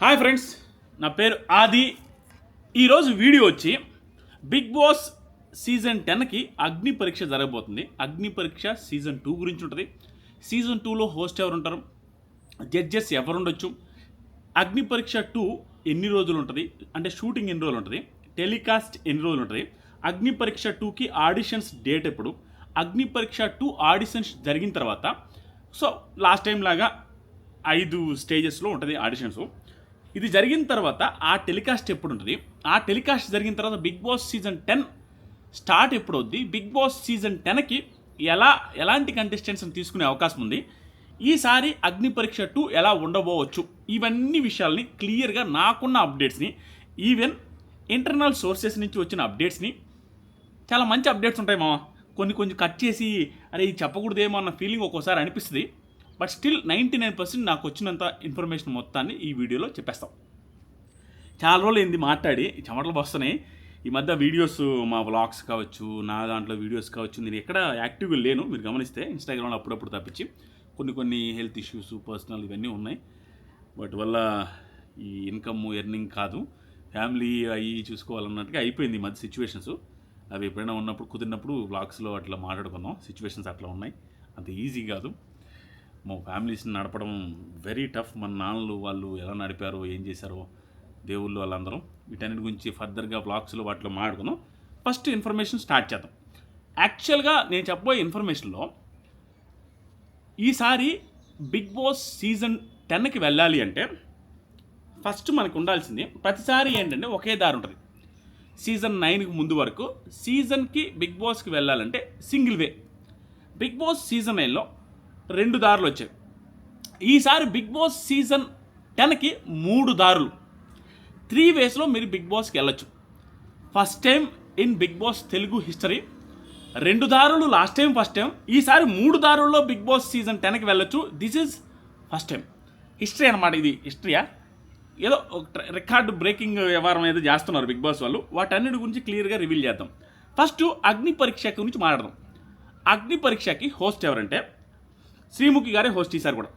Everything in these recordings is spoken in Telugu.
హాయ్ ఫ్రెండ్స్, నా పేరు ఆది. ఈరోజు వీడియో వచ్చి బిగ్ బాస్ సీజన్ 10కి అగ్ని పరీక్ష జరగబోతుంది. అగ్ని పరీక్ష సీజన్ 2 గురించి ఉంటుంది. సీజన్ 2లో హోస్ట్ ఎవరు ఉంటారు, జడ్జెస్ ఎవరు ఉండొచ్చు, అగ్ని పరీక్ష 2 ఎన్ని రోజులు ఉంటుంది, అంటే షూటింగ్ ఎన్ని రోజులు ఉంటుంది, టెలికాస్ట్ ఎన్ని రోజులు ఉంటుంది, అగ్ని పరీక్ష 2కి ఆడిషన్స్ డేట్ ఎప్పుడు, అగ్ని పరీక్ష 2 ఆడిషన్స్ జరిగిన తర్వాత లాస్ట్ టైం లాగా 5 స్టేజెస్లో ఉంటుంది ఆడిషన్స్. ఇది జరిగిన తర్వాత ఆ టెలికాస్ట్ ఎప్పుడు ఉంటుంది, ఆ టెలికాస్ట్ జరిగిన తర్వాత బిగ్ బాస్ సీజన్ 10 స్టార్ట్ ఎప్పుడు అవుద్ది, బిగ్ బాస్ సీజన్ 10కి ఎలాంటి కంటెస్టెంట్స్ని తీసుకునే అవకాశం ఉంది, ఈసారి అగ్ని పరీక్ష 2 ఎలా ఉండబోవచ్చు, ఇవన్నీ విషయాల్ని క్లియర్గా నాకున్న అప్డేట్స్ని, ఈవెన్ ఇంటర్నల్ సోర్సెస్ నుంచి వచ్చిన అప్డేట్స్ని, చాలా మంచి అప్డేట్స్ ఉంటాయి మామ, కొన్ని కట్ చేసి అరే ఇది చెప్పకూడదేమో అన్న ఫీలింగ్ ఒక్కోసారి అనిపిస్తుంది. బట్ స్టిల్ 99% నాకు వచ్చినంత ఇన్ఫర్మేషన్ మొత్తాన్ని ఈ వీడియోలో చెప్పేస్తాం. చాలా రోజులు ఏంది మాట్లాడి చెమటలు వస్తున్నాయి. ఈ మధ్య వీడియోస్, మా వ్లాగ్స్ కావచ్చు, నా దాంట్లో వీడియోస్ కావచ్చు, నేను ఎక్కడ యాక్టివ్గా లేను. మీరు గమనిస్తే ఇన్స్టాగ్రామ్లో అప్పుడప్పుడు తప్పించి కొన్ని హెల్త్ ఇష్యూస్, పర్సనల్ ఇవన్నీ ఉన్నాయి. వాటి వల్ల ఈ ఇన్కమ్ ఎర్నింగ్ కాదు, ఫ్యామిలీ అవి చూసుకోవాలన్నట్టుగా అయిపోయింది ఈ మధ్య సిచ్యువేషన్స్. అవి ఎప్పుడైనా ఉన్నప్పుడు కుదిరినప్పుడు వ్లాగ్స్లో అట్లా మాట్లాడుకుందాం. సిచ్యువేషన్స్ అట్లా ఉన్నాయి, అంత ఈజీ కాదు. మా ఫ్యామిలీస్ని నడపడం వెరీ టఫ్. మన నాన్నలు వాళ్ళు ఎలా నడిపారో, ఏం చేశారో, దేవుళ్ళు వాళ్ళందరం, వీటన్నిటి గురించి ఫర్దర్గా వ్లాగ్స్లో వాటిలో మాట్లాడుకుందాం. ఫస్ట్ ఇన్ఫర్మేషన్ స్టార్ట్ చేద్దాం. యాక్చువల్గా నేను చెప్పబోయే ఇన్ఫర్మేషన్లో ఈసారి బిగ్ బాస్ సీజన్ 10కి వెళ్ళాలి అంటే ఫస్ట్ మనకు ఉండాల్సింది, ప్రతిసారి ఏంటంటే ఒకే దారి ఉంటుంది. సీజన్ 9కి ముందు వరకు సీజన్కి బిగ్ బాస్కి వెళ్ళాలంటే single way. Bigg Boss season 9లో 2 దారులు వచ్చాయి. ఈసారి బిగ్ బాస్ సీజన్ 10కి 3 దారులు, 3 వేస్లో మీరు బిగ్ బాస్కి వెళ్ళొచ్చు. First time in Bigg Boss Telugu history 2 దారులు లాస్ట్ టైం, ఫస్ట్ టైం. ఈసారి 3 దారుల్లో బిగ్ బాస్ సీజన్ 10కి వెళ్ళొచ్చు. This is first time. History అనమాట. ఇది హిస్టరీయా, ఏదో రికార్డు బ్రేకింగ్ వ్యవహారం ఏదో చేస్తున్నారు బిగ్ బాస్ వాళ్ళు. వాటన్నిటి గురించి క్లియర్గా రివీల్ చేద్దాం. ఫస్ట్ అగ్ని పరీక్ష గురించి మాట్లాడదాం. అగ్ని పరీక్షకి హోస్ట్ ఎవరంటే శ్రీముఖి గారే హోస్ట్ చేశారు కూడా.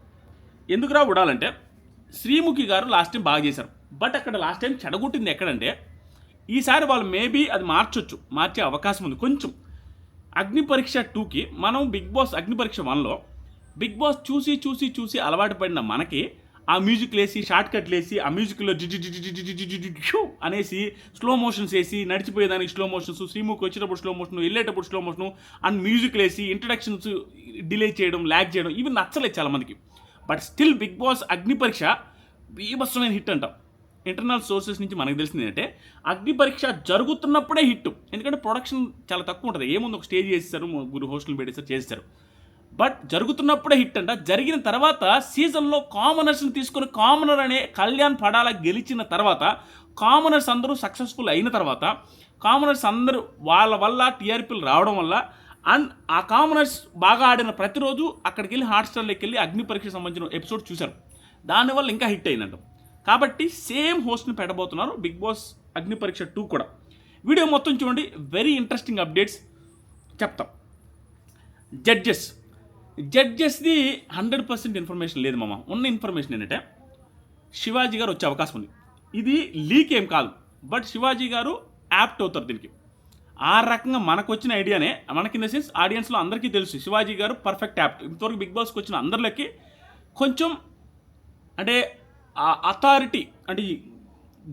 ఎందుకురా ఉడాలంటే శ్రీముఖి గారు లాస్ట్ టైం బాగా చేశారు. బట్ అక్కడ లాస్ట్ టైం చెడగొట్టింది ఎక్కడంటే, ఈసారి వాళ్ళు మేబీ అది మార్చే అవకాశం ఉంది కొంచెం. అగ్ని పరీక్ష 2కి మనం బిగ్ బాస్ అగ్ని పరీక్ష 1లో బిగ్ బాస్ చూసి అలవాటు పడిన మనకి ఆ మ్యూజిక్ వేసి, షార్ట్ కట్లు వేసి, ఆ మ్యూజిక్లో అనేసి స్లో మోషన్స్ వేసి, నడిచిపోయేదానికి స్లో మోషన్స్, శ్రీముఖి వచ్చేటప్పుడు స్లో మోషన్, వెళ్ళేటప్పుడు స్లో మోషను, అండ్ మ్యూజిక్ వేసి ఇంట్రడక్షన్స్ డిలే చేయడం, ల్యాగ్ చేయడం, ఇవి నచ్చలేదు చాలామందికి. బట్ స్టిల్ బిగ్ బాస్ అగ్ని పరీక్ష బీభత్సమైన హిట్ అంట. ఇంటర్నల్ సోర్సెస్ నుంచి మనకు తెలిసింది ఏంటంటే అగ్ని పరీక్ష జరుగుతున్నప్పుడే హిట్. ఎందుకంటే ప్రొడక్షన్ చాలా తక్కువ ఉంటుంది. ఏముంది, ఒక స్టేజ్ చేస్తారు, గురు హోస్టల్ పెట్టేస్తారు, చేస్తారు. బట్ జరుగుతున్నప్పుడే హిట్ అంట. జరిగిన తర్వాత సీజన్లో కామనర్స్ని తీసుకుని, కామనర్ అనే కళ్యాణ్ పడాల గెలిచిన తర్వాత, కామనర్స్ అందరూ సక్సెస్ఫుల్ అయిన తర్వాత, కామనర్స్ అందరూ వాళ్ళ వల్ల టీఆర్పీలు రావడం వల్ల, అండ్ ఆ కామనర్స్ బాగా ఆడిన ప్రతిరోజు అక్కడికి వెళ్ళి హాట్స్టార్లోకి వెళ్ళి అగ్ని పరీక్షకు సంబంధించిన ఎపిసోడ్ చూశారు. దానివల్ల ఇంకా హిట్ అయిందంట. కాబట్టి సేమ్ హోస్ట్ని పెట్టబోతున్నారు బిగ్ బాస్ అగ్ని పరీక్ష 2 కూడా. వీడియో మొత్తం చూడండి, వెరీ ఇంట్రెస్టింగ్ అప్డేట్స్ చెప్తాం. జడ్జెస్ది 100% ఇన్ఫర్మేషన్ లేదు మామ. ఉన్న ఇన్ఫర్మేషన్ ఏంటంటే శివాజీ గారు వచ్చే అవకాశం ఉంది. ఇది లీక్ ఏం కాదు, బట్ శివాజీ గారు యాప్ట్ అవుతారు దీనికి. ఆ రకంగా మనకు వచ్చిన ఐడియానే, మనకి ఇన్ ద సెన్స్ ఆడియన్స్లో అందరికీ తెలుసు శివాజీ గారు పర్ఫెక్ట్ యాప్ట్. ఇంతవరకు బిగ్ బాస్కి వచ్చిన అందరిలోకి కొంచెం అంటే అథారిటీ, అంటే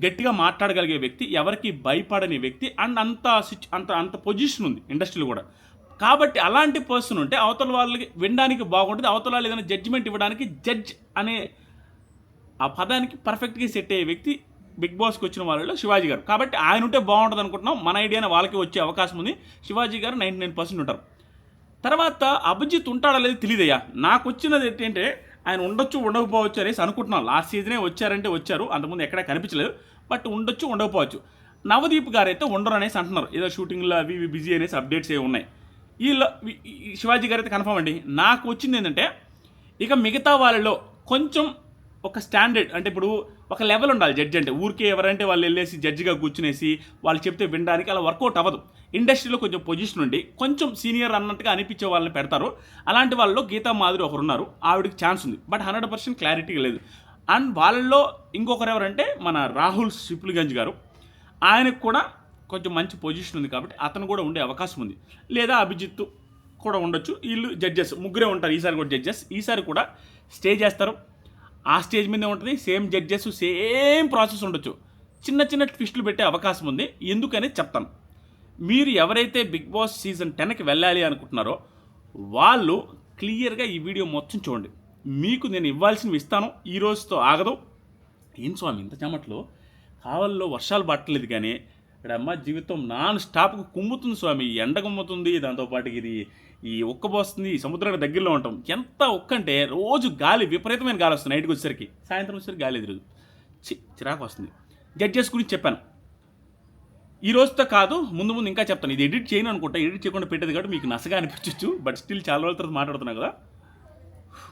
గట్టిగా మాట్లాడగలిగే వ్యక్తి, ఎవరికి భయపడని వ్యక్తి, అండ్ అంత పొజిషన్ ఉంది ఇండస్ట్రీలో కూడా. కాబట్టి అలాంటి పర్సన్ ఉంటే అవతల వాళ్ళకి వినడానికి బాగుంటుంది. అవతల వాళ్ళు ఏదైనా జడ్జిమెంట్ ఇవ్వడానికి జడ్జ్ అనే ఆ పదానికి పర్ఫెక్ట్గా సెట్ అయ్యే వ్యక్తి బిగ్ బాస్కి వచ్చిన వాళ్ళలో శివాజీ గారు. కాబట్టి ఆయన ఉంటే బాగుంటుంది అనుకుంటున్నాం. మన ఐడియానే వాళ్ళకి వచ్చే అవకాశం ఉంది. శివాజీ గారు 99% ఉంటారు. తర్వాత అభిజిత్ ఉంటాడా లేదు తెలియదయ్యా. నాకు వచ్చినది ఏంటంటే ఆయన ఉండొచ్చు, ఉండకపోవచ్చు అనేసి అనుకుంటున్నాం. లాస్ట్ సీజనే వచ్చారంటే వచ్చారు, అంతకుముందు ఎక్కడా కనిపించలేదు. బట్ ఉండొచ్చు, ఉండకపోవచ్చు. నవదీప్ గారు అయితే ఉండరు అనేసి అంటున్నారు. ఏదో షూటింగ్లో అవి బిజీ అనేసి అప్డేట్స్ ఏమి ఉన్నాయి. శివాజీ గారు అయితే కన్ఫర్మ్ అండి. నాకు వచ్చింది ఏంటంటే ఇక మిగతా వాళ్ళలో కొంచెం ఒక స్టాండర్డ్, అంటే ఇప్పుడు ఒక లెవెల్ ఉండాలి జడ్జి అంటే. ఊరికే ఎవరంటే వాళ్ళు వెళ్ళేసి జడ్జిగా కూర్చునేసి వాళ్ళు చెప్తే వినడానికి అలా వర్కౌట్ అవ్వదు. ఇండస్ట్రీలో కొంచెం పొజిషన్ ఉండి కొంచెం సీనియర్ అన్నట్టుగా అనిపించే వాళ్ళని పెడతారు. అలాంటి వాళ్ళలో గీతా మాధురి ఒకరు ఉన్నారు, ఆవిడకి ఛాన్స్ ఉంది. బట్ 100% క్లారిటీ లేదు. అండ్ వాళ్ళల్లో ఇంకొకరు ఎవరంటే మన రాహుల్ సిప్లిగంజ్ గారు. ఆయనకు కూడా కొంచెం మంచి పొజిషన్ ఉంది కాబట్టి అతను కూడా ఉండే అవకాశం ఉంది. లేదా అభిజిత్ కూడా ఉండొచ్చు. వీళ్ళు జడ్జెస్ ముగ్గురే ఉంటారు ఈసారి కూడా. జడ్జెస్ ఈసారి కూడా స్టే చేస్తారు. ఆ స్టేజ్ మీదే ఉంటుంది. సేమ్ జడ్జెస్, సేమ్ ప్రాసెస్ ఉండొచ్చు. చిన్న చిన్న ట్విస్టులు పెట్టే అవకాశం ఉంది. ఎందుకని చెప్తాను. మీరు ఎవరైతే బిగ్ బాస్ సీజన్ 10కి వెళ్ళాలి అనుకుంటున్నారో వాళ్ళు క్లియర్గా ఈ వీడియో మొత్తం చూడండి. మీకు నేను ఇవ్వాల్సినవి ఇస్తాను. ఈ రోజుతో ఆగదు. ఏం స్వామి ఇంత చెమట్లో కావల్లో వర్షాలు పట్టలేదు కానీ ఇక్కడ అమ్మ జీవితం నాన్ స్టాప్కు కుమ్ముతుంది స్వామి. ఎండ కుమ్ముతుంది, దాంతోపాటు ఇది ఈ ఉక్కబోస్తుంది. సముద్రానికి దగ్గరలో ఉంటాం. ఎంత ఉక్క అంటే రోజు గాలి, విపరీతమైన గాలి వస్తుంది. నైట్కి వచ్చేసరికి, సాయంత్రం వచ్చేసరికి గాలి ఎదురు చిరాకు వస్తుంది. జడ్జెస్ గురించి చెప్పాను. ఈ రోజుతో కాదు, ముందు ముందు ఇంకా చెప్తాను. ఇది ఎడిట్ చేయను అనుకుంటా. ఎడిట్ చేయకుండా పెట్టేది కాబట్టి మీకు నసగా అనిపించవచ్చు. బట్ స్టిల్ చాలా రోజుల తర్వాత మాట్లాడుతున్నా కదా,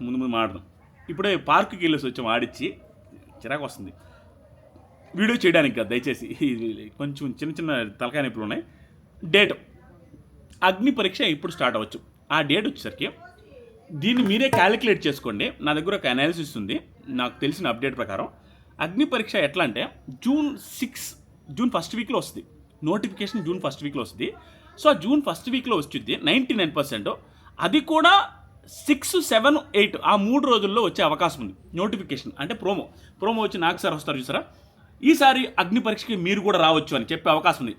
ముందు ముందు మాట్లాడదాం. ఇప్పుడే పార్కుకి వెళ్ళేసి వచ్చాం ఆడిచ్చి. చిరాకు వస్తుంది వీడియో చేయడానికి కదా, దయచేసి. కొంచెం చిన్న చిన్న తలకాయ నొప్పులు ఉన్నాయి. డేట్ అగ్ని పరీక్ష ఇప్పుడు స్టార్ట్ అవ్వచ్చు. ఆ డేట్ వచ్చేసరికి దీన్ని మీరే క్యాలిక్యులేట్ చేసుకోండి. నా దగ్గర ఒక అనాలిసిస్ ఉంది నాకు తెలిసిన అప్డేట్ ప్రకారం. అగ్ని పరీక్ష ఎట్లా అంటే జూన్ ఫస్ట్ వీక్లో వస్తుంది. నోటిఫికేషన్ జూన్ ఫస్ట్ వీక్లో వస్తుంది. సో ఆ జూన్ ఫస్ట్ వీక్లో వచ్చింది 99%. అది కూడా 6, 7, 8 ఆ 3 రోజుల్లో వచ్చే అవకాశం ఉంది. నోటిఫికేషన్ అంటే ప్రోమో వచ్చి నాకు సార్ వస్తారు చూసారా, ఈసారి అగ్ని పరీక్షకి మీరు కూడా రావచ్చు అని చెప్పే అవకాశం ఉంది.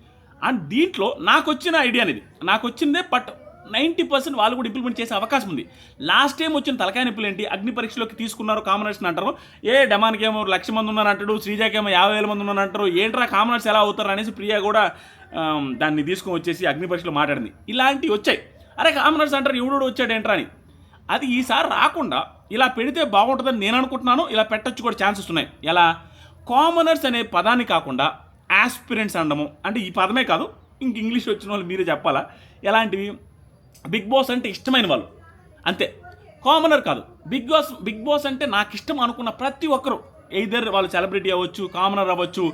అండ్ దీంట్లో నాకు వచ్చిన ఐడియా అనేది నాకు వచ్చిందే. బట్ 90% వాళ్ళు కూడా ఇంప్లిమెంట్ చేసే అవకాశం ఉంది. లాస్ట్ టైం వచ్చిన తలకాయ నొప్పులు ఏంటి, అగ్ని పరీక్షలోకి తీసుకున్నారు కామనర్స్ని అంటారు. డెమాన్కి ఏమో 1,00,000 మంది ఉన్నారు అంటాడు, శ్రీజాకేమో 50,000 మంది ఉన్నారు అంటారు. ఏంట్రా కామనర్స్ ఎలా అవుతారు అనేసి ప్రియా కూడా దాన్ని తీసుకొని వచ్చేసి అగ్ని పరీక్షలో మాట్లాడింది. ఇలాంటివి వచ్చాయి. అరే కామనర్స్ అంటారు, ఎవడో వచ్చాడు ఏంట్రా అని. అది ఈసారి రాకుండా ఇలా పెడితే బాగుంటుందని నేను అనుకుంటున్నాను. ఇలా పెట్టచ్చు కూడా ఛాన్సెస్ ఉన్నాయి. ఎలా, కామనర్స్ అనే పదాన్ని కాకుండా ఆస్పిరెంట్స్ అనడము. అంటే ఈ పదమే కాదు, ఇంక ఇంగ్లీష్ వచ్చిన వాళ్ళు మీరే చెప్పాలా. ఎలాంటివి, బిగ్ బాస్ అంటే ఇష్టమైన వాళ్ళు అంతే, కామనర్ కాదు. బిగ్ బాస్ అంటే నాకు ఇష్టం అనుకున్న ప్రతి ఒక్కరు, ఎయిదర్ వాళ్ళు సెలబ్రిటీ అవ్వచ్చు, కామనర్ అవ్వచ్చు,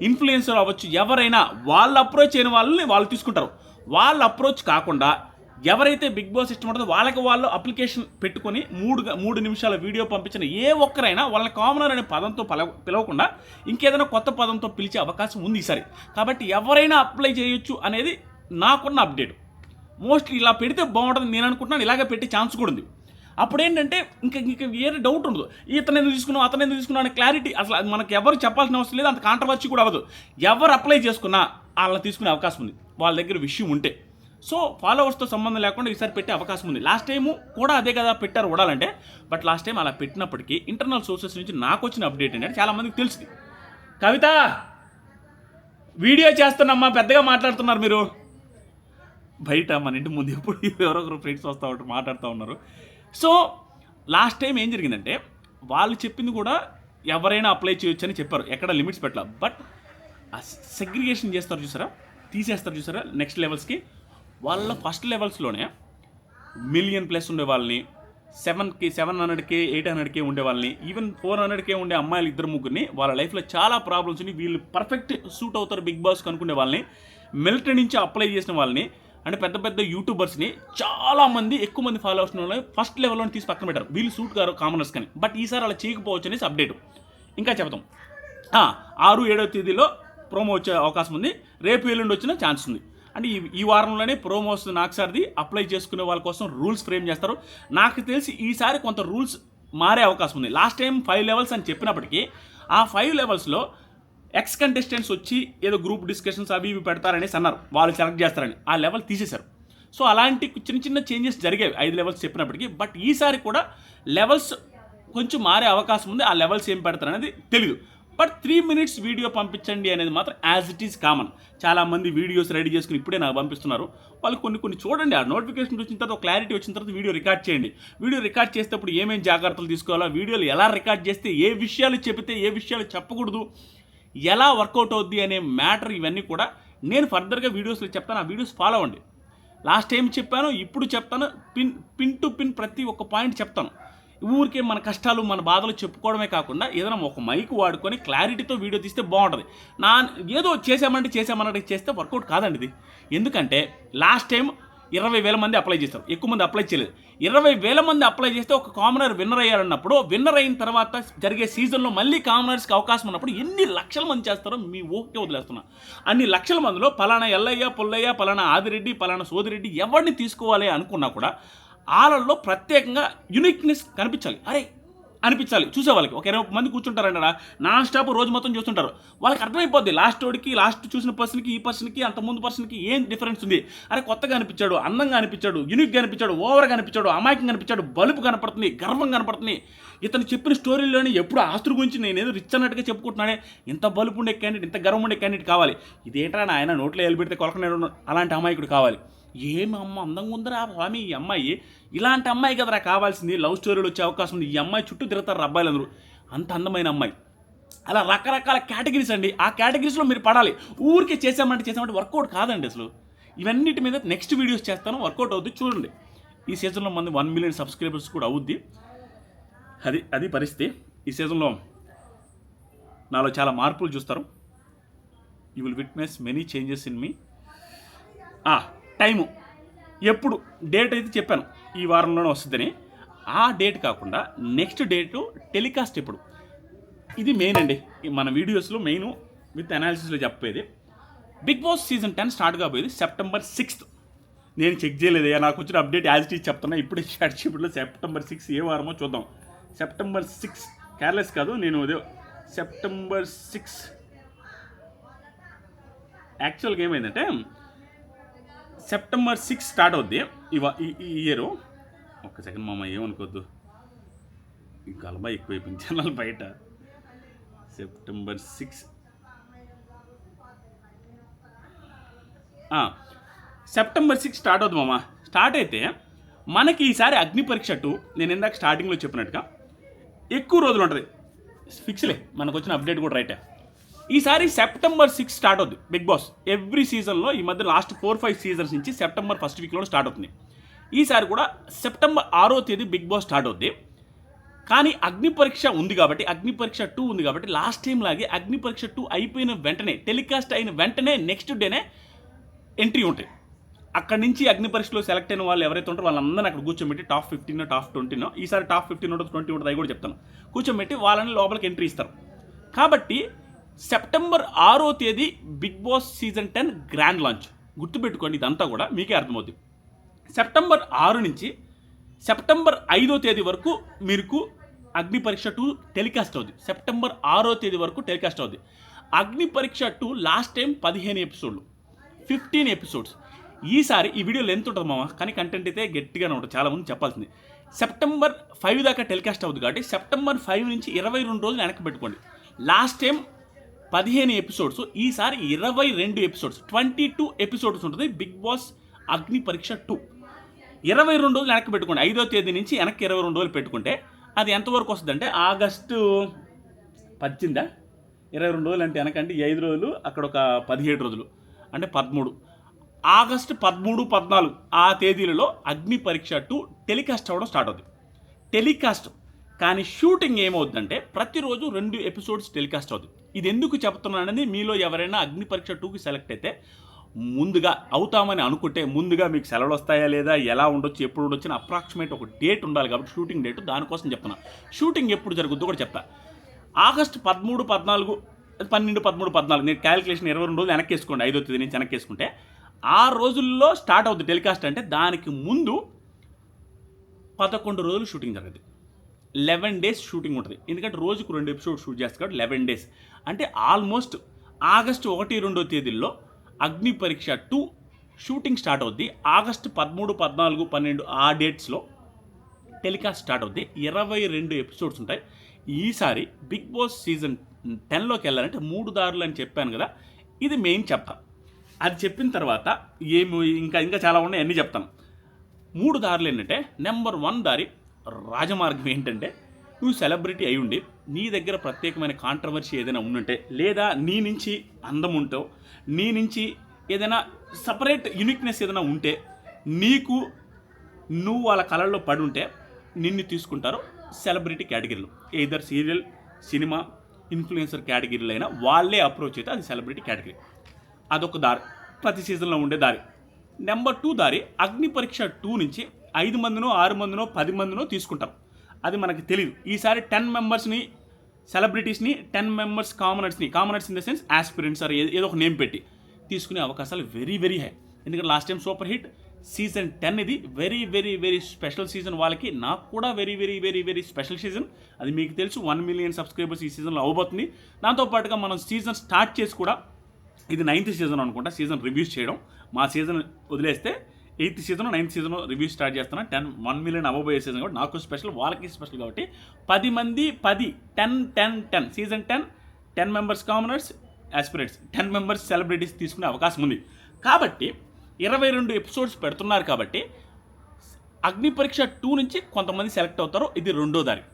ఇన్ఫ్లుయెన్సర్ అవ్వచ్చు, ఎవరైనా వాళ్ళు అప్రోచ్ అయిన వాళ్ళని వాళ్ళు తీసుకుంటారు. వాళ్ళ అప్రోచ్ కాకుండా ఎవరైతే బిగ్ బాస్ ఇష్టం ఉంటుందో వాళ్ళకి వాళ్ళు అప్లికేషన్ పెట్టుకొని 3 నిమిషాల వీడియో పంపించిన ఏ ఒక్కరైనా వాళ్ళని కామనర్ అనే పదంతో పిలవకుండా ఇంకేదైనా కొత్త పదంతో పిలిచే అవకాశం ఉంది ఈసారి. కాబట్టి ఎవరైనా అప్లై చేయొచ్చు అనేది నాకున్న అప్డేట్. మోస్ట్లీ ఇలా పెడితే బాగుంటుంది నేను అనుకుంటున్నాను. ఇలాగే పెట్టే ఛాన్స్ కూడా ఉంది. అప్పుడు ఏంటంటే ఇంకా వేరే డౌట్ ఉండదు. ఇతను ఎందుకు తీసుకున్నావు, అతను ఎందుకు తీసుకున్నావు అనే క్లారిటీ అసలు మనకు ఎవరు చెప్పాల్సిన అవసరం లేదు. అంత కాంట్రవర్సీ కూడా అవ్వదు. ఎవరు అప్లై చేసుకున్నా వాళ్ళని తీసుకునే అవకాశం ఉంది వాళ్ళ దగ్గర విషయం ఉంటే. సో ఫాలోవర్స్తో సంబంధం లేకుండా ఈసారి పెట్టే అవకాశం ఉంది. లాస్ట్ టైము కూడా అదే కదా పెట్టారు ఓడాలంటే. బట్ లాస్ట్ టైం అలా పెట్టినప్పటికీ ఇంటర్నల్ సోర్సెస్ నుంచి నాకు వచ్చిన అప్డేట్ ఏంటంటే చాలామందికి తెలిసింది. కవిత వీడియో చేస్తున్నమ్మా, పెద్దగా మాట్లాడుతున్నారు మీరు. బయట మన ఇంటి ముందు ఎప్పుడు ఎవరొకరు ఫ్రెండ్స్ వస్తూ ఉంటారు, మాట్లాడుతూ ఉన్నారు. సో లాస్ట్ టైం ఏం జరిగిందంటే వాళ్ళు చెప్పింది కూడా ఎవరైనా అప్లై చేయొచ్చు అని చెప్పారు. ఎక్కడ లిమిట్స్ పెట్టాల. బట్ సెగ్రిగేషన్ చేస్తారు చూసారా, తీసేస్తారు చూసారా నెక్స్ట్ లెవెల్స్కి. వాళ్ళ ఫస్ట్ లెవెల్స్లోనే 1 మిలియన్ ప్లస్ ఉండే వాళ్ళని, 700K 800K ఉండే వాళ్ళని, ఈవెన్ 400K ఉండే అమ్మాయిలు 2-3 వాళ్ళ లైఫ్లో చాలా ప్రాబ్లమ్స్ ఉన్నాయి. వీళ్ళు పర్ఫెక్ట్ సూట్ అవుతారు బిగ్ బాస్కి అనుకునే వాళ్ళని, మిలిటరీ నుంచి అప్లై చేసిన వాళ్ళని, అంటే పెద్ద పెద్ద యూట్యూబర్స్ని చాలామంది ఎక్కువ మంది ఫాలోవర్స్ వాళ్ళని ఫస్ట్ లెవెల్లో తీసి పక్కన పెట్టారు. వీళ్ళు సూట్ గారు కామనర్స్ కానీ. బట్ ఈసారి అలా చేయకపోవచ్చు అనేసి అప్డేట్. ఇంకా చెప్తాం. 6, 7వ తేదీలో ప్రోమో వచ్చే అవకాశం ఉంది. రేపు ఎల్లుండి వచ్చిన ఛాన్స్ ఉంది. అంటే ఈ వారంలోనే ప్రోమో వస్తుంది. నాకు సార్ది అప్లై చేసుకునే వాళ్ళ కోసం రూల్స్ ఫ్రేమ్ చేస్తారు. నాకు తెలిసి ఈసారి కొంత రూల్స్ మారే అవకాశం ఉంది. లాస్ట్ టైం 5 లెవెల్స్ అని చెప్పినప్పటికీ ఆ 5 లెవెల్స్లో ఎక్స్ కంటెస్టెంట్స్ వచ్చి ఏదో గ్రూప్ డిస్కషన్స్ అవి ఇవి పెడతారనేసి అన్నారు, వాళ్ళు సెలెక్ట్ చేస్తారని. ఆ లెవెల్ తీసేశారు. సో అలాంటి చిన్న చిన్న చేంజెస్ జరిగాయి 5 లెవెల్స్ చెప్పినప్పటికీ. బట్ ఈసారి కూడా లెవెల్స్ కొంచెం మారే అవకాశం ఉంది. ఆ లెవెల్స్ ఏం పెడతారు అనేది తెలియదు. బట్ 3 minutes వీడియో పంపించండి అనేది మాత్రం యాజ్ ఇట్ ఈస్ కామన్. చాలామంది వీడియోస్ రెడీ చేసుకుని ఇప్పుడే నాకు పంపిస్తున్నారు. వాళ్ళు కొన్ని చూడండి. ఆ నోటిఫికేషన్ వచ్చిన తర్వాత క్లారిటీ వచ్చిన తర్వాత వీడియో రికార్డ్ చేయండి. వీడియో రికార్డ్ చేసేటప్పుడు ఏమేమి జాగ్రత్తలు తీసుకోవాలో, వీడియోలు ఎలా రికార్డ్ చేస్తే ఏ విషయాలు చెబితే ఏ విషయాలు చెప్పకూడదు, ఎలా వర్కౌట్ అవుద్ది అనే మ్యాటర్, ఇవన్నీ కూడా నేను ఫర్దర్గా వీడియోస్లో చెప్తాను. ఆ వీడియోస్ ఫాలో అవ్వండి. లాస్ట్ టైం చెప్పాను, ఇప్పుడు చెప్తాను. పిన్ టు పిన్ ప్రతి ఒక్క పాయింట్ చెప్తాను. ఊరికే మన కష్టాలు మన బాధలు చెప్పుకోవడమే కాకుండా ఏదైనా ఒక మైక్ వాడుకొని క్లారిటీతో వీడియో తీస్తే బాగుంటుంది. ఏదో చేసామన్నట్టు చేస్తే వర్కౌట్ కాదండి ఇది. ఎందుకంటే లాస్ట్ టైం 20,000 మంది అప్లై చేస్తారు, ఎక్కువ మంది అప్లై చేయలేదు. 20,000 మంది అప్లై చేస్తే ఒక కామనర్ విన్నర్ అయ్యారన్నప్పుడు, విన్నర్ అయిన తర్వాత జరిగే సీజన్లో మళ్ళీ కామనర్స్కి అవకాశం ఉన్నప్పుడు ఎన్ని లక్షల మంది చేస్తారో మీ ఊహకే వదిలేస్తున్నా. అన్ని లక్షల మందిలో పలానా ఎల్లయ్య, పుల్లయ్య, పలానా ఆదిరెడ్డి, పలానా సోదిరెడ్డి ఎవరిని తీసుకోవాలి అనుకున్నా కూడా వాళ్ళల్లో ప్రత్యేకంగా యూనిక్నెస్ కనిపించాలి, అరే అనిపించాలి. చూసే వాళ్ళకి ఒక 20 మంది కూర్చుంటారంట, నాన్ స్టాప్ రోజు మొత్తం చూస్తుంటారు. వాళ్ళకి అర్థమైపోద్ది లాస్ట్ చూసిన పర్సన్కి ఈ పర్సన్కి అంత ముందు పర్సన్కి ఏం డిఫరెన్స్ ఉంది. అరే కొత్తగా అనిపించాడు, అందంగా అనిపించాడు, యూనిక్గా అనిపించాడు, ఓవర్గా అనిపించాడు, అమాయకంగా అనిపించాడు, బలుపు కనపడుతుంది, గర్వం కనపడుతుంది. ఇతను చెప్పిన స్టోరీలోని ఎప్పుడు ఆస్తుల గురించి నేనేదో రిచ్ అన్నట్టుగా చెప్పుకుంటున్నానే, ఇంత బలుపు ఉండే క్యాండిడేట్, ఇంత గర్వం ఉండే క్యాండిడేట్ కావాలి. ఇదేంట్రా ఆయన నోట్లో ఎలిపెడితే కొలకనే అలాంటి అమాయకుడు కావాలి. ఏమి అమ్మ అందంగా ఉందిరా స్వామి ఈ అమ్మాయి, ఇలాంటి అమ్మాయి కదరా కావాల్సింది. లవ్ స్టోరీలు వచ్చే అవకాశం ఉంది. ఈ అమ్మాయి చుట్టూ తిరుగుతారు అబ్బాయిలందరూ, అంత అందమైన అమ్మాయి. అలా రకరకాల కేటగిరీస్ అండి. ఆ కేటగిరీస్లో మీరు పడాలి. ఊరికే చేసామంటే వర్కౌట్ కాదండి అసలు. ఇవన్నిటి మీద నెక్స్ట్ వీడియోస్ చేస్తాను, వర్కౌట్ అవుద్ది చూడండి. ఈ సీజన్లో మంది 1 మిలియన్ సబ్స్క్రైబర్స్ కూడా అవుద్ది. అది పరిస్థితి. ఈ సీజన్లో నాలో చాలా మార్పులు చూస్తారు. You will witness many changes in me. Time ఎప్పుడు డేట్ అయితే చెప్పాను ఈ వారంలోనే వస్తుందని. ఆ డేట్ కాకుండా నెక్స్ట్ డేటు టెలికాస్ట్ ఎప్పుడు, ఇది మెయిన్ అండి. మన వీడియోస్లో మెయిన్ విత్ అనాలిసిస్లో చెప్పేది. బిగ్ బాస్ సీజన్ 10 స్టార్ట్ కాబోయేది September 6th. నేను చెక్ చేయలేదు, నాకు వచ్చిన అప్డేట్ యాజ్ ఇట్ ఈజ్ చెప్తున్నా. ఇప్పుడు షార్ట్షీట్లో September 6 ఏ వారమో చూద్దాం. September 6 కేర్లెస్ కాదు నేను, September 6 యాక్చువల్గా ఏమైందంటే September 6 స్టార్ట్ అవుద్ది ఈ ఇయర్. ఒక్క సెకండ్ మామ ఏమనుకోవద్దు, ఈ గలబా ఎక్కువైపోయింది ఛానల్ బయట. September 6 September 6 స్టార్ట్ అవుద్ది మామ. స్టార్ట్ అయితే మనకి ఈసారి అగ్ని పరీక్ష 2 నేను ఇందాక స్టార్టింగ్లో చెప్పినట్టుగా ఎక్కువ రోజులు ఉంటుంది. ఫిక్స్లే, మనకు వచ్చిన అప్డేట్ కూడా రైటే. ఈసారి September 6 స్టార్ట్ అవుద్ది బిగ్ బాస్. ఎవ్రీ సీజన్లో ఈ మధ్య లాస్ట్ 4-5 సీజన్స్ నుంచి September 1st వీక్లో స్టార్ట్ అవుతుంది. ఈసారి కూడా September 6వ తేదీ బిగ్ బాస్ స్టార్ట్ అవుద్ది. కానీ అగ్ని పరీక్ష ఉంది కాబట్టి, అగ్ని పరీక్ష 2 ఉంది కాబట్టి లాస్ట్ టైం లాగే అగ్ని పరీక్ష 2 అయిపోయిన వెంటనే, టెలికాస్ట్ అయిన వెంటనే నెక్స్ట్ డేనే ఎంట్రీ ఉంటాయి. అక్కడి నుంచి అగ్ని పరీక్షలో సెలెక్ట్ అయిన వాళ్ళు ఎవరైతే ఉంటారో వాళ్ళందరినీ అక్కడ కూర్చోబెట్టి టాప్ 15 టాప్ 20 ఈసారి టాప్ 15 ఉంటుంది, 20 ఉంటుంది, అవి కూడా చెప్తాను. కూర్చోబెట్టి వాళ్ళని లోపలికి ఎంట్రీ ఇస్తారు. కాబట్టి September 6వ తేదీ Bigg Boss season 10 grand launch. గుర్తుపెట్టుకోండి, ఇదంతా కూడా మీకే అర్థమవుతుంది. September 6 నుంచి September 5వ తేదీ వరకు మీకు అగ్ని పరీక్ష 2 టెలికాస్ట్ అవుద్ది. September 6వ తేదీ వరకు టెలికాస్ట్ అవుద్ది. అగ్ని పరీక్ష 2 లాస్ట్ టైం 15 ఎపిసోడ్లు, 15 ఎపిసోడ్స్. ఈసారి ఈ వీడియో లెంత్ ఉంటుంది మామ, కానీ కంటెంట్ అయితే గట్టిగానే ఉంటుంది, చాలామంది చెప్పాల్సింది. September 5 దాకా టెలికాస్ట్ అవుతుంది కాబట్టి September 5 నుంచి 22 రోజులు వెనక్కి పెట్టుకోండి. లాస్ట్ టైం 15 ఎపిసోడ్స్, ఈసారి 22 ఎపిసోడ్స్, 22 ఎపిసోడ్స్ ఉంటుంది బిగ్ బాస్ అగ్ని పరీక్ష 2. 22 రోజులు వెనక్కి పెట్టుకోండి. 5వ తేదీ నుంచి వెనక్కి 22 రోజులు పెట్టుకుంటే అది ఎంతవరకు వస్తుంది అంటే August 18. 22 రోజులు అంటే వెనకంటే 5 రోజులు, అక్కడ ఒక 17 రోజులు అంటే 13. August 13, 14 ఆ తేదీలలో అగ్ని పరీక్ష 2 టెలికాస్ట్ అవ్వడం స్టార్ట్ అవుతుంది. టెలికాస్ట్ కానీ షూటింగ్ ఏమవుతుందంటే ప్రతిరోజు 2 ఎపిసోడ్స్ టెలికాస్ట్ అవుతుంది. ఇది ఎందుకు చెప్తున్నానని, మీలో ఎవరైనా అగ్ని పరీక్ష 2కి సెలెక్ట్ అయితే ముందుగా అవుతామని అనుకుంటే ముందుగా మీకు సెలవులు వస్తాయా లేదా, ఎలా ఉండొచ్చు, ఎప్పుడు ఉండొచ్చు అని అప్రాక్సిమేట్ ఒక డేట్ ఉండాలి కాబట్టి షూటింగ్ డేట్, దానికోసం చెప్తున్నా. షూటింగ్ ఎప్పుడు జరుగుద్దో కూడా చెప్తా. August 13, 14, 12, 13, 14 నేను క్యాలిక్యులేషన్ 22 రోజులు వెనక్కి వేసుకోండి. 5వ తేదీ నుంచి వెనక్కి వేసుకుంటే ఆ రోజుల్లో స్టార్ట్ అవుతుంది టెలికాస్ట్. అంటే దానికి ముందు 11 రోజులు షూటింగ్ జరుగుతుంది. 11 డేస్ షూటింగ్ ఉంటుంది. ఎందుకంటే రోజుకు 2 ఎపిసోడ్ షూట్ చేస్తారు కాబట్టి 11 డేస్. అంటే ఆల్మోస్ట్ August 1, 2 తేదీల్లో అగ్ని పరీక్ష 2 షూటింగ్ స్టార్ట్ అవుద్ది. August 13, 14, 12 ఆ డేట్స్లో టెలికాస్ట్ స్టార్ట్ అవుద్ది. 22 ఎపిసోడ్స్ ఉంటాయి. ఈసారి బిగ్ బాస్ సీజన్ 10లోకి వెళ్ళాలంటే 3 దారులు అని చెప్పాను కదా, ఇది మెయిన్ చెప్తా. అది చెప్పిన తర్వాత ఇంకా చాలా ఉన్నాయి, అన్నీ చెప్తాను. 3 దారులు ఏంటంటే, నెంబర్ 1 దారి రాజమార్గం ఏంటంటే, నువ్వు సెలబ్రిటీ అయి ఉండి నీ దగ్గర ప్రత్యేకమైన కాంట్రవర్సీ ఏదైనా ఉండుంటే, లేదా నీ నుంచి అందం ఉంటో, నీ నుంచి ఏదైనా సపరేట్ యూనిక్నెస్ ఏదైనా ఉంటే, నువ్వు వాళ్ళ కళల్లో పడి ఉంటే నిన్ను తీసుకుంటారు సెలబ్రిటీ కేటగిరీలో. ఎయిదర్ సీరియల్, సినిమా, ఇన్ఫ్లుయెన్సర్ కేటగిరీలో అయినా వాళ్ళే అప్రోచ్ అయితే అది సెలబ్రిటీ కేటగిరీ. అదొక దారి, ప్రతి సీజన్లో ఉండే దారి. నెంబర్ 2 దారి అగ్ని పరీక్ష 2 నుంచి 5 మందినో 6 మందినో 10 మందినో తీసుకుంటారు. అది మనకి తెలియదు. ఈసారి 10 మెంబర్స్ని సెలబ్రిటీస్ని 10 members commoners in the sense aspirants or ఏదో ఒక నేమ్ పెట్టి తీసుకునే అవకాశాలు వెరీ వెరీ హై. ఎందుకంటే last time super hit season 10 ఇది very very very special season. వాళ్ళకి నాకు కూడా very very very very special season. అది మీకు తెలుసు 1 మిలియన్ సబ్స్క్రైబర్స్ ఈ సీజన్లో అవ్వబోతుంది. దాంతోపాటుగా మనం సీజన్ స్టార్ట్ చేసి కూడా ఇది 9th సీజన్ అనుకుంటా సీజన్ రివ్యూస్ చేయడం. మా సీజన్ వదిలేస్తే 8th season 9th season reviews start చేస్తున్నా. 1 మిలియన్ అవ్వబోయే సీజన్ కాబట్టి నాకు స్పెషల్, వాళ్ళకి స్పెషల్ కాబట్టి 10 మంది 10 season 10 members commoners aspirants 10 members celebrities తీసుకునే అవకాశం ఉంది. కాబట్టి 22 ఎపిసోడ్స్ పెడుతున్నారు కాబట్టి అగ్ని పరీక్ష 2 నుంచి కొంతమంది సెలెక్ట్ అవుతారు. ఇది రెండో దారి.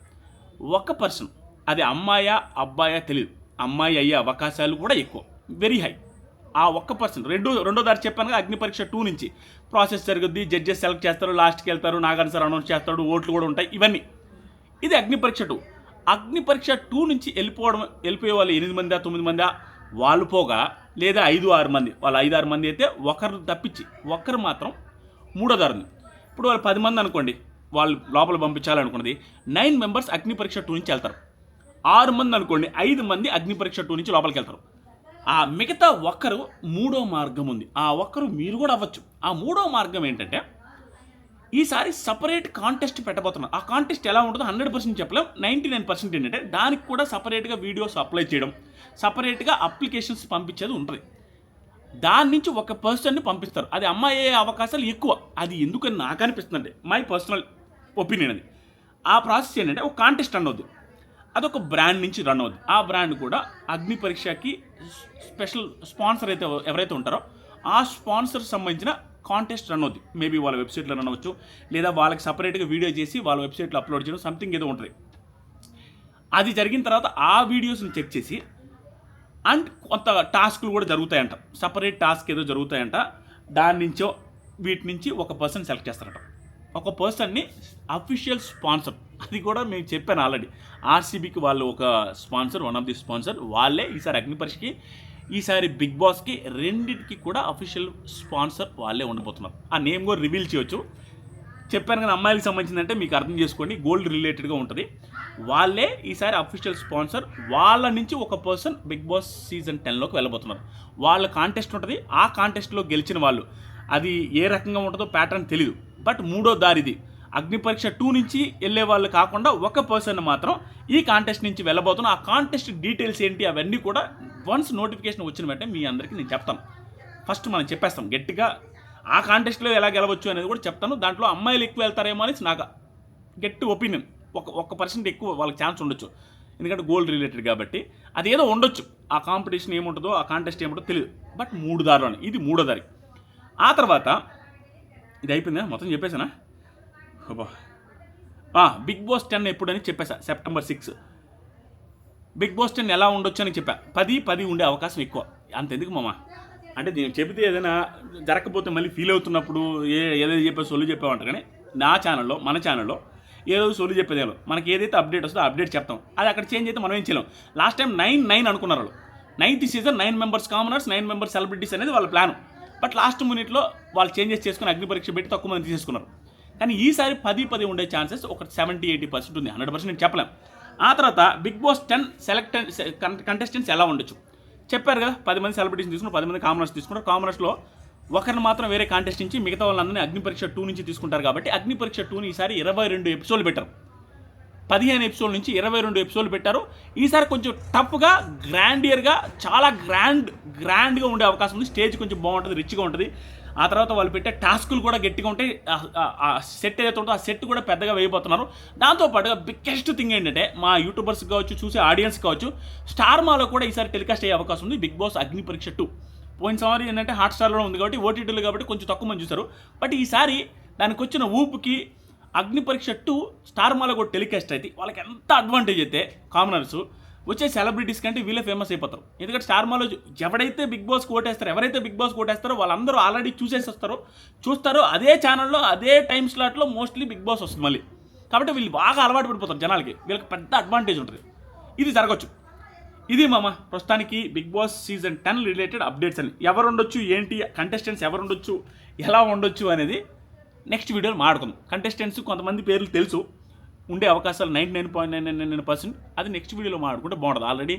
ఒక పర్సన్, అది అమ్మాయా అబ్బాయా తెలియదు, అమ్మాయి అయ్యే అవకాశాలు కూడా ఎక్కువ, వెరీ హై. ఆ ఒక్క పర్సన్ రెండో దారి చెప్పాను కదా, అగ్ని పరీక్ష 2 నుంచి ప్రాసెస్ జరుగుద్ది, జడ్జెస్ సెలెక్ట్ చేస్తారు, లాస్ట్కి వెళ్తారు, నాగార్జున సార్ అనౌన్స్ చేస్తాడు, ఓట్లు కూడా ఉంటాయి, ఇవన్నీ. ఇది అగ్ని పరీక్ష 2. అగ్ని పరీక్ష 2 నుంచి వెళ్ళిపోయే వాళ్ళు 8 మందా 9 మందా వాళ్ళు పోగా, లేదా 5-6 మంది, వాళ్ళు 5-6 మంది అయితే ఒకరు తప్పించి ఒకరు మాత్రం మూడో దారి ఉంది. ఇప్పుడు వాళ్ళు 10 మంది అనుకోండి, వాళ్ళు లోపల పంపించాలనుకున్నది 9 మెంబర్స్ అగ్ని పరీక్ష 2 నుంచి వెళ్తారు. 6 మంది అనుకోండి, 5 మంది అగ్ని పరీక్ష 2 నుంచి లోపలికి వెళ్తారు. ఆ మిగతా ఒక్కరు మూడో మార్గం ఉంది. ఆ ఒక్కరు మీరు కూడా అవ్వచ్చు. ఆ మూడో మార్గం ఏంటంటే ఈసారి సపరేట్ కాంటెస్ట్ పెట్టబోతున్నారు. ఆ కాంటెస్ట్ ఎలా ఉంటుందో 100% చెప్పలేం, 99% ఏంటంటే దానికి కూడా సపరేట్గా వీడియోస్ అప్లై చేయడం, సపరేట్గా అప్లికేషన్స్ పంపించేది ఉంటుంది. దాని నుంచి ఒక పర్సన్ని పంపిస్తారు. అది అమ్మాయి అయ్యే అవకాశాలు ఎక్కువ. అది ఎందుకని నాకు అనిపిస్తుందంటే మై పర్సనల్ ఒపీనియన్. అది ఆ ప్రాసెస్ ఏంటంటే ఒక కాంటెస్ట్ రన్ అవుద్ది, అదొక బ్రాండ్ నుంచి రన్ అవుద్ది. ఆ బ్రాండ్ కూడా అగ్ని పరీక్షకి స్పెషల్ స్పాన్సర్ అయితే ఎవరైతే ఉంటారో ఆ స్పాన్సర్ సంబంధించిన కాంటెస్ట్ రన్ అవుద్ది. మేబీ వాళ్ళ వెబ్సైట్లో రన్ అవ్వచ్చు, లేదా వాళ్ళకి సపరేట్గా వీడియో చేసి వాళ్ళ వెబ్సైట్లో అప్లోడ్ చేయడం, సంథింగ్ ఏదో ఉంటుంది. అది జరిగిన తర్వాత ఆ వీడియోస్ని చెక్ చేసి అండ్ కొంత టాస్క్లు కూడా జరుగుతాయంట, సపరేట్ టాస్క్ ఏదో జరుగుతాయంట. దాని నుంచో వీటి నుంచి ఒక పర్సన్ సెలెక్ట్ చేస్తారట. ఒక పర్సన్ని అఫీషియల్ స్పాన్సర్, అది కూడా మేము చెప్పాను ఆల్రెడీ, ఆర్సీబీకి వాళ్ళు ఒక sponsor, one of the sponsor వాళ్ళే. ఈసారి అగ్ని పరీక్షకి, ఈసారి బిగ్ బాస్కి రెండింటికి కూడా అఫీషియల్ స్పాన్సర్ వాళ్ళే ఉండబోతున్నారు. ఆ నేమ్ కూడా రివీల్ చేయొచ్చు. చెప్పాను కదా, అమ్మాయిలకు సంబంధించిందంటే మీకు అర్థం చేసుకోండి, గోల్డ్ రిలేటెడ్గా ఉంటుంది. వాళ్ళే ఈసారి అఫీషియల్ స్పాన్సర్. వాళ్ళ నుంచి ఒక పర్సన్ బిగ్ బాస్ సీజన్ 10లోకి వెళ్ళబోతున్నారు. వాళ్ళ కాంటెస్ట్ ఉంటుంది. ఆ కాంటెస్ట్లో గెలిచిన వాళ్ళు, అది ఏ రకంగా ఉంటుందో ప్యాటర్న్ తెలియదు, బట్ మూడో దారిది. అగ్ని పరీక్ష 2 నుంచి వెళ్ళే వాళ్ళు కాకుండా ఒక పర్సన్ మాత్రం ఈ కాంటెస్ట్ నుంచి వెళ్ళబోతున్నాం. ఆ కాంటెస్ట్ డీటెయిల్స్ ఏంటి అవన్నీ కూడా వన్స్ నోటిఫికేషన్ వచ్చిన వెంటనే మీ అందరికీ నేను చెప్తాను. ఫస్ట్ మనం చెప్పేస్తాం గట్టిగా, ఆ కాంటెస్ట్లో ఎలా గెలవచ్చు అనేది కూడా చెప్తాను. దాంట్లో అమ్మాయిలు ఎక్కువ వెళ్తారేమో అని నాకు గట్టి ఒపీనియన్. ఒక పర్సెంట్ ఎక్కువ వాళ్ళకి ఛాన్స్ ఉండొచ్చు, ఎందుకంటే గోల్డ్ రిలేటెడ్ కాబట్టి. అదేదో ఉండొచ్చు, ఆ కాంపిటీషన్ ఏముంటుందో, ఆ కాంటెస్ట్ ఏముంటుందో తెలియదు. బట్ 3 దారిలోనే ఇది మూడో దారి. ఆ తర్వాత ఇది అయిపోయిందా, మొత్తం చెప్పేసానా? బిగ్ బాస్ 10 ఎప్పుడని చెప్పేసా, September 6. బిగ్ బాస్ 10 ఎలా ఉండొచ్చు అని చెప్పా. 10 ఉండే అవకాశం ఎక్కువ. అంతెందుకు మామ, అంటే నేను చెబితే ఏదైనా జరగకపోతే మళ్ళీ ఫీల్ అవుతున్నప్పుడు ఏదైతే చెప్పే సొల్లు చెప్పామంటారు. కానీ నా ఛానల్లో, మన ఛానల్లో ఏదో సొల్లు చెప్పేదేమో, మనకి ఏదైతే అప్డేట్ వస్తుందో అప్డేట్ చెప్తాం. అది అక్కడ చేంజ్ అయితే మనం ఏం చేయలేం. లాస్ట్ టైం 9 అనుకున్నారు వాళ్ళు. 9th season 9 members commoners, 9 members celebrities అనేది వాళ్ళ ప్లాన్. బట్ లాస్ట్ మినిట్లో వాళ్ళు చేంజెస్ చేసుకుని అగ్ని పరీక్ష పెట్టి తక్కువ మంది తీసేసుకున్నారు. కానీ ఈసారి 10 ఉండే ఛాన్సెస్ ఒక 70-80% ఉంది, 100% నేను చెప్పలేం. ఆ తర్వాత బిగ్ బాస్ 10 కంటెస్టెంట్స్ ఎలా ఉండొచ్చు చెప్పారు కదా. 10 మంది సెలబ్రిటీస్ తీసుకున్నారు, 10 మంది కామనర్స్ తీసుకున్నారు. కామనర్స్లో ఒకరిని మాత్రం వేరే కాంటెస్ట్ నుంచి, మిగతా వాళ్ళందరినీ అగ్ని పరీక్ష 2 నుంచి తీసుకుంటారు. కాబట్టి అగ్ని పరీక్ష 2ని ఈసారి 22 ఎపిసోడ్లు పెట్టారు. 15 ఎపిసోడ్ల నుంచి 22 ఎపిసోడ్లు పెట్టారు. ఈసారి కొంచెం టఫ్గా, గ్రాండియర్గా, చాలా గ్రాండ్గా ఉండే అవకాశం ఉంది. స్టేజ్ కొంచెం బాగుంటుంది, రిచ్గా ఉంటుంది. ఆ తర్వాత వాళ్ళు పెట్టే టాస్కులు కూడా గట్టిగా ఉంటాయి. ఆ సెట్ ఏదైతే ఉంటుందో ఆ సెట్ కూడా పెద్దగా వేయబోతున్నారు. దాంతోపాటుగా బిగ్గెస్ట్ థింగ్ ఏంటంటే, మా యూట్యూబర్స్ కావచ్చు, చూసే ఆడియన్స్ కావచ్చు, స్టార్ మాలో కూడా ఈసారి టెలికాస్ట్ అయ్యే అవకాశం ఉంది బిగ్ బాస్ అగ్ని పరీక్ష 2. పోయిన సారి ఏంటంటే హాట్స్టార్లో ఉంది కాబట్టి, ఓటీటీలో కాబట్టి కొంచెం తక్కువ మంది చూస్తారు. బట్ ఈసారి దానికి వచ్చిన ఊపుకి అగ్ని పరీక్ష 2 స్టార్ మాలో కూడా టెలికాస్ట్ అయితే వాళ్ళకి ఎంత అడ్వాంటేజ్ అయితే, కామనర్స్ వచ్చే సెలబ్రిటీస్ కంటే వీళ్ళే ఫేమస్ అయిపోతారు. ఎందుకంటే స్టార్ మాలో ఎవరైతే బిగ్ బాస్కి ఓటేస్తారో, ఎవరైతే బిగ్ బాస్కి ఓటేస్తారో వాళ్ళందరూ ఆల్రెడీ చూస్తారు. అదే ఛానల్లో అదే టైం స్లాట్లో మోస్ట్లీ బిగ్ బాస్ వస్తుంది మళ్ళీ. కాబట్టి వీళ్ళు బాగా అలవాటు పడిపోతారు జనాలకి. వీళ్ళకి పెద్ద అడ్వాంటేజ్ ఉంటుంది. ఇది జరగచ్చు. ఇది మామ ప్రస్తుతానికి Bigg Boss season 10 related updates అని. ఎవరు ఉండొచ్చు, ఏంటి కంటెస్టెంట్స్ ఎవరు ఉండొచ్చు, ఎలా ఉండొచ్చు అనేది నెక్స్ట్ వీడియోలో మాట్లాడుకుందాం. కంటెస్టెంట్స్ కొంతమంది పేర్లు తెలుసు, ఉండే అవకాశాలు 99.99%. అది నెక్స్ట్ వీడియోలో మాట్లాడుకుంటే బాగుంటుంది. ఆల్రెడీ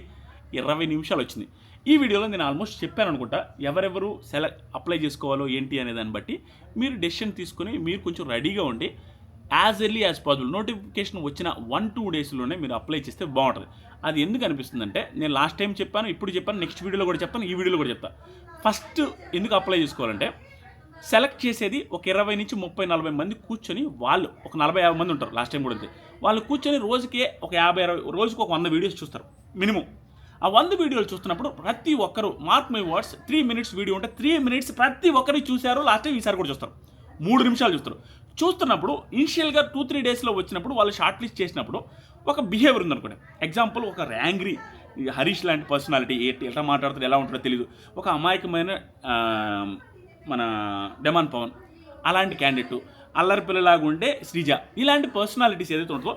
20 నిమిషాలు వచ్చింది. ఈ వీడియోలో నేను ఆల్మోస్ట్ చెప్పాను అనుకుంటా, ఎవరెవరు అప్లై చేసుకోవాలో ఏంటి అనే దాన్ని బట్టి మీరు డెసిషన్ తీసుకుని మీరు కొంచెం రెడీగా ఉండి as early as possible notification వచ్చిన 1-2 డేస్లోనే మీరు అప్లై చేస్తే బాగుంటుంది. అది ఎందుకు అనిపిస్తుందంటే, నేను లాస్ట్ టైం చెప్పాను, ఇప్పుడు చెప్పాను, నెక్స్ట్ వీడియోలో కూడా చెప్తాను, ఈ వీడియోలో కూడా చెప్తాను. ఫస్ట్ ఎందుకు అప్లై చేసుకోవాలంటే, సెలెక్ట్ చేసేది ఒక 20 నుంచి 30-40 మంది కూర్చొని, వాళ్ళు ఒక 40-50 మంది ఉంటారు, లాస్ట్ టైం కూడా అంతే. వాళ్ళు కూర్చొని రోజుకే ఒక 50-60 రోజుకి ఒక 100 వీడియోస్ చూస్తారు మినిమం. ఆ 100 వీడియోలు చూస్తున్నప్పుడు ప్రతి ఒక్కరు, mark my words, 3 minutes video ఉంటే 3 మినిట్స్ ప్రతి ఒక్కరు చూశారు. లాస్ట్ టైం ఈసారి కూడా చూస్తారు, 3 నిమిషాలు చూస్తారు. చూస్తున్నప్పుడు ఇనిషియల్గా 2-3 డేస్లో వచ్చినప్పుడు వాళ్ళు షార్ట్ లిస్ట్ చేసినప్పుడు ఒక బిహేవియర్ ఉందనుకోండి. ఎగ్జాంపుల్, ఒక యాంగ్రీ హరీష్ లాంటి పర్సనాలిటీ, ఎట్లా మాట్లాడుతారు, ఎలా ఉంటుందో తెలియదు. ఒక అమాయకమైన మన డెమాన్ పవన్ అలాంటి క్యాండిడేట్, అల్లరి పిల్లలాగా ఉండే శ్రీజ, ఇలాంటి పర్సనాలిటీస్ ఏదైతే ఉంటుందో,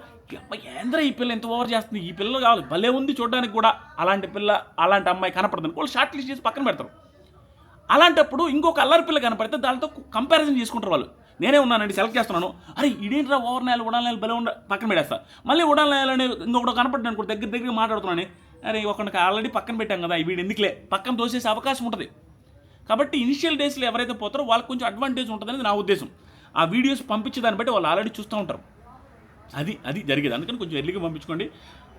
ఏంద్ర ఈ పిల్ల ఎంత ఓవర్ చేస్తుంది, ఈ పిల్లలు కావాలి, భలే ఉంది చూడడానికి కూడా, అలాంటి పిల్ల అలాంటి అమ్మాయి కనపడదని వాళ్ళు షార్ట్ లిస్ట్ చేసి పక్కన పెడతారు. అలాంటప్పుడు ఇంకొక అల్లరి పిల్ల కనపడితే దాంతో కంపారిజన్ చేసుకుంటారు వాళ్ళు. నేనే ఉన్నానండి, సెలెక్ట్ చేస్తున్నాను, అరే ఇదేంట్రా ఓవర్ నాయాలు, ఉడాలనాయాలు భలే పక్కన పెడేస్తా. మళ్ళీ ఉడాలనాయాలని ఇంకొకటి కనపడ్డాను అనుకో, దగ్గర మాట్లాడుతున్నాను, అరే ఒకరికి ఆల్రెడీ పక్కన పెట్టాం కదా, వీడు ఎందుకులే పక్కన తోసేసే అవకాశం ఉంటుంది. కాబట్టి ఇనిషియల్ డేస్లో ఎవరైతే పోతారో వాళ్ళకి కొంచెం అడ్వాంటేజ్ ఉంటుందని నా ఉద్దేశం. ఆ వీడియోస్ పంపించే దాన్ని బట్టి వాళ్ళు ఆల్రెడీ చూస్తూ ఉంటారు. అది జరిగేది. అందుకని కొంచెం ఎర్లీగా పంపించుకోండి.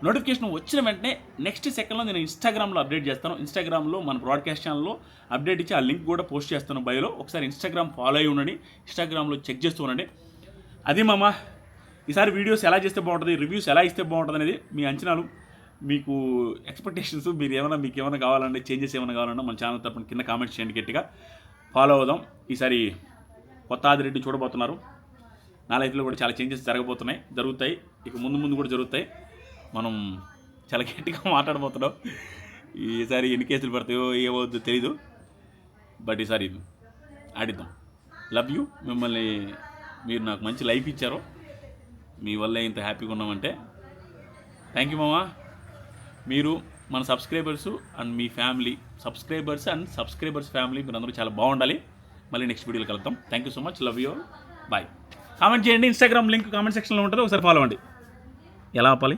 నోటిఫికేషన్ వచ్చిన వెంటనే నెక్స్ట్ సెకండ్లో నేను ఇన్స్టాగ్రామ్లో అప్డేట్ చేస్తాను. ఇన్స్టాగ్రామ్లో మన బ్రాడ్కాస్ట్ ఛానల్లో అప్డేట్ ఇచ్చి ఆ లింక్ కూడా పోస్ట్ చేస్తాను బయోలో. ఒకసారి ఇన్స్టాగ్రామ్ ఫాలో అయ్యి ఉండండి, ఇన్స్టాగ్రామ్లో చెక్ చేస్తూ ఉండండి. అది మామ, ఈసారి వీడియోస్ ఎలా చేస్తే బాగుంటుంది, రివ్యూస్ ఎలా ఇస్తే బాగుంటుంది అనేది మీ అంచనాలు, మీకు ఎక్స్పెక్టేషన్స్, మీకు ఏమైనా కావాలంటే, చేంజెస్ ఏమైనా కావాలన్నా మన ఛానల్ తరపున కింద కామెంట్స్ చేయండి, గట్టిగా ఫాలో అవుదాం. ఈసారి కొత్త ఆదిరెడ్డి చూడబోతున్నారు. నా లైఫ్లో కూడా చాలా చేంజెస్ జరుగుతాయి, ఇక ముందు కూడా జరుగుతాయి. మనం చాలా గట్టిగా మాట్లాడబోతున్నాం. ఈసారి ఎన్ని కేసులు పడతాయో ఏమవుద్దో తెలీదు, బట్ ఈసారి ఆడిద్దాం. Love you. మిమ్మల్ని, మీరు నాకు మంచి లైఫ్ ఇచ్చారు, మీ వల్ల ఇంత హ్యాపీగా ఉన్నామంటే థ్యాంక్ యూ మామా. మీరు మన సబ్స్క్రైబర్స్ అండ్ మీ ఫ్యామిలీ, సబ్స్క్రైబర్స్ ఫ్యామిలీ, మీరు అందరూ చాలా బాగుండాలి. మళ్ళీ నెక్స్ట్ వీడియోలో కలుద్దాం. Thank you so much. Love you. Bye. Comment చేయండి, ఇన్స్టాగ్రామ్ లింక్ కామెంట్ సెక్షన్లో ఉంటుంది, ఒకసారి ఫాలో అవ్వండి. ఎలా ఆపాలి?